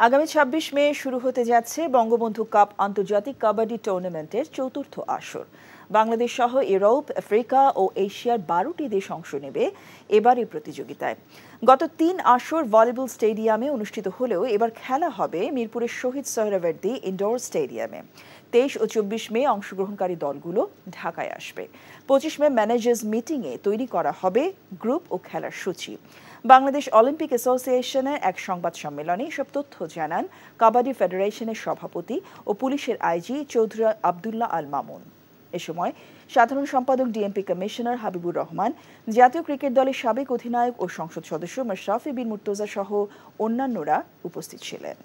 আগামী ২৬ মে শুরু হতে যাচ্ছে বঙ্গবন্ধু কাপ আন্তর্জাতিক কাবাডি টুর্নামেন্টের চতুর্থ আসর। বাংলাদেশ সহ ইউরোপ, আফ্রিকা ও এশিয়ার ১২টি দেশ অংশ নেবে এবার এই প্রতিযোগিতায়। গত ৩ আসর ভলিবল স্টেডিয়ামে অনুষ্ঠিত হলেও এবার খেলা হবে মিরপুরের শহীদ সোহরাওয়ার্দী ইনডোর স্টেডিয়ামে। ২৩ ও ২৪ মে অংশগ্রহণকারী দলগুলো ঢাকায় আসবে। ২৫ মে ম্যানেজার্স মিটিংয়ে তৈরি করা হবে গ্রুপ ও খেলার সূচি। বাংলাদেশ অলিম্পিক অ্যাসোসিয়েশনের এক সংবাদ সম্মেলনে এসব তথ্য জানান কাবাডি ফেডারেশনের সভাপতি ও পুলিশের আইজি চৌধুরী আবদুল্লাহ আল মামুন। এ সময় সাধারণ সম্পাদক ডিএমপি কমিশনার হাবিবুর রহমান, জাতীয় ক্রিকেট দলের সাবেক অধিনায়ক ও সংসদ সদস্য মাশরাফি বিন মুর্তজা সহ অন্যান্যরা উপস্থিত ছিলেন।